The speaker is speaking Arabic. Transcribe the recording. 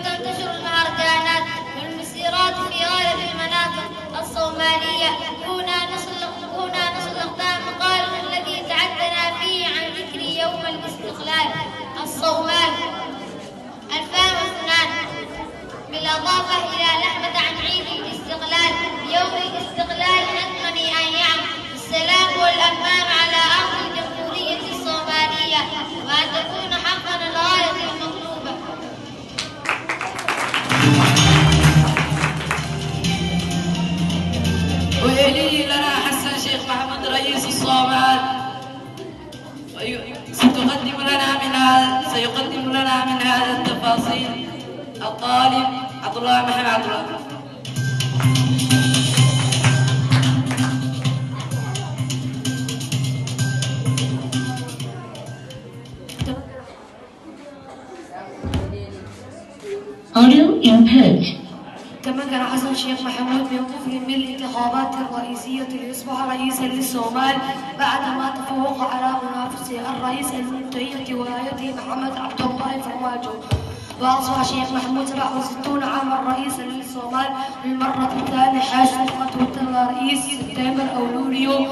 تنتشر المهرجانات والمسيرات في غالب المناطق الصومالية. هنا نسلق مقالنا الذي تعدنا فيه عن ذكر يوم الاستقلال الصومال 2002، بالإضافة إلى لحظة عن عيد الاستقلال. يوم الاستقلال نتمنى أن يعم السلام والأمان على أرض الجمهورية الصومالية، وأن تكون حقا الغاية المطلوبة. ويلي لنا حسن شيخ محمد رئيس الصومال سيقدم لنا من هذا التفاصيل الطالب عبد الله محمد عبد الله. Audio input. تمكن حسن شيخ محمود من قفل من الانتخابات الرئيسية ليصبح رئيسا للصومال بعدما تفوق على منافسه الرئيس المنتهي ولايته محمد عبد الله فرماجو. وأصبح الشيخ محمود 67 عاما رئيسا للصومال للمرة الثانية حيث قد تولى رئيس سبتمبر أو لوليو